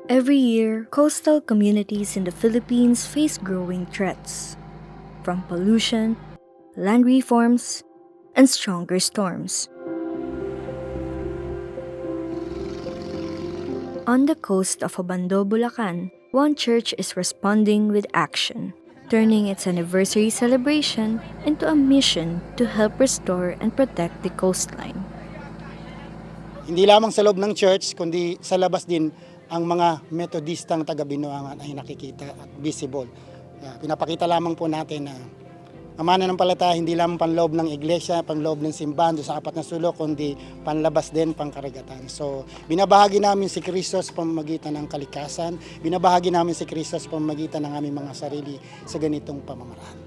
Every year, coastal communities in the Philippines face growing threats from pollution, land reforms, and stronger storms. On the coast of Obando, Bulacan, one church is responding with action, turning its anniversary celebration into a mission to help restore and protect the coastline. Hindi lamang sa loob ng church, kundi sa labas din ang mga Metodistang taga-Binuangan ay nakikita at visible. Pinapakita lamang po natin na ang mananampalataya hindi lamang panloob ng iglesia, panloob ng simbahan sa apat na sulok, kundi panlabas din, pangkaragatan. So, binabahagi namin si Kristo sa pamamagitan ng kalikasan, binabahagi namin si Kristo sa pamamagitan ng aming mga sarili sa ganitong pamamaraan.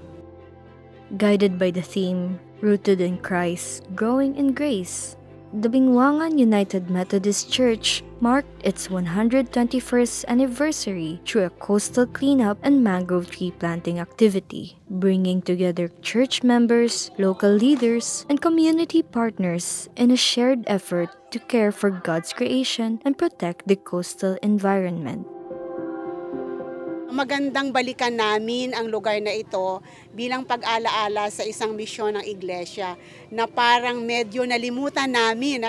Guided by the theme, Rooted in Christ, Growing in Grace, the Bingwangan United Methodist Church marked its 121st anniversary through a coastal cleanup and mangrove tree planting activity, bringing together church members, local leaders, and community partners in a shared effort to care for God's creation and protect the coastal environment. Magandang balikan namin ang lugar na ito bilang pag-alaala sa isang misyon ng iglesia na parang medyo nalimutan namin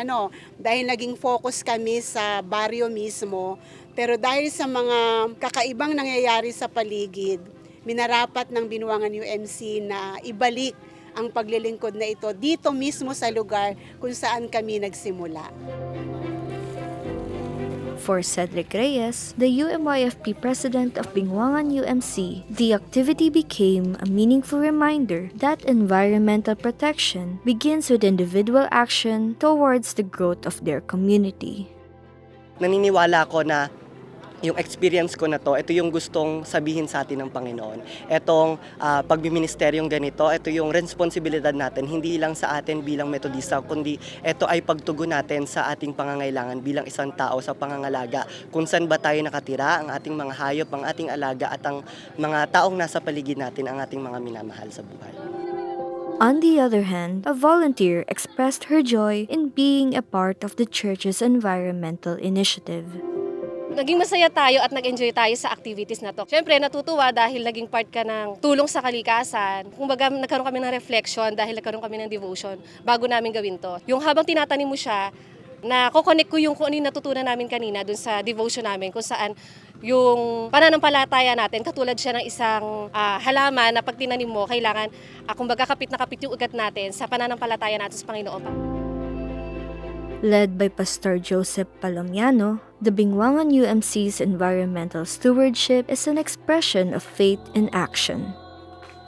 dahil naging focus kami sa baryo mismo, pero dahil sa mga kakaibang nangyayari sa paligid, minarapat ng Binuangan UMC na ibalik ang paglilingkod na ito dito mismo sa lugar kung saan kami nagsimula. For Cedric Reyes, the UMYFP president of Bingwangan UMC, the activity became a meaningful reminder that environmental protection begins with individual action towards the growth of their community. Naniniwala ako na yung experience ko na to, ito yung gustong sabihin sa atin ng Panginoon. Etong pagbiministeryong ganito, ito yung responsibilidad natin, hindi lang sa atin bilang Metodista, kundi ito ay pagtugon natin sa ating pangangailangan bilang isang tao sa pangangalaga. Kung saan ba tayo nakatira, ang ating mga hayop, ang ating alaga, at ang mga taong nasa paligid natin, ang ating mga minamahal sa buhay. On the other hand, a volunteer expressed her joy in being a part of the church's environmental initiative. Naging masaya tayo at nag-enjoy tayo sa activities na to. Siyempre, natutuwa dahil naging part ka ng tulong sa kalikasan. Kumbaga, nagkaroon kami ng reflection dahil nagkaroon kami ng devotion bago namin gawin to. Yung habang tinatanim mo siya, na-connect ko yung kung ano yung natutunan namin kanina dun sa devotion namin, kung saan yung pananampalataya natin, katulad siya ng isang halaman na pag tinanim mo, kailangan, kumbaga kapit na kapit yung ugat natin sa pananampalataya natin sa Panginoon. Led by Pastor Joseph Palomiano, the Bingwangan UMC's environmental stewardship is an expression of faith in action.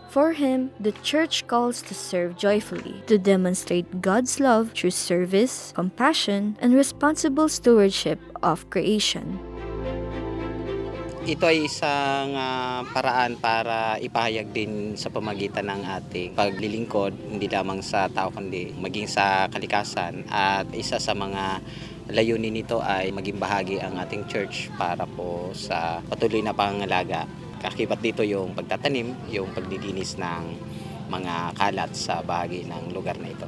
For him, the church calls to serve joyfully, to demonstrate God's love through service, compassion, and responsible stewardship of creation. Ito ay isang paraan para ipahayag din sa pamagitan ng ating paglilingkod, hindi lamang sa tao kundi maging sa kalikasan. At isa sa mga layunin nito ay maging bahagi ang ating church para po sa patuloy na pangangalaga. Kakibat dito yung pagtatanim, yung paglilinis ng mga kalat sa bahagi ng lugar na ito.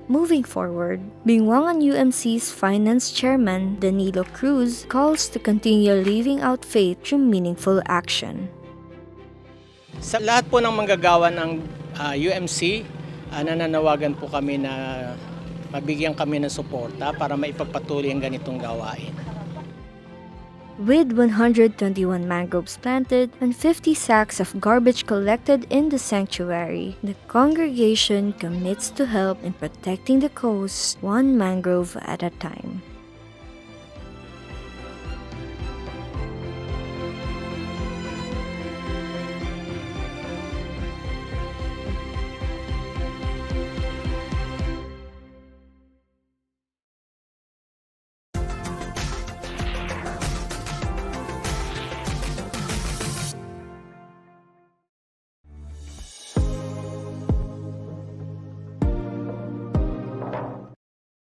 Moving forward, Bingwangan UMC's Finance Chairman Danilo Cruz calls to continue living out faith through meaningful action. Sa lahat po ng manggagawa ng UMC, nananawagan po kami na mabigyan kami ng suporta para maipagpatuloy ang ganitong gawain. With 121 mangroves planted and 50 sacks of garbage collected in the sanctuary, the congregation commits to help in protecting the coast one mangrove at a time.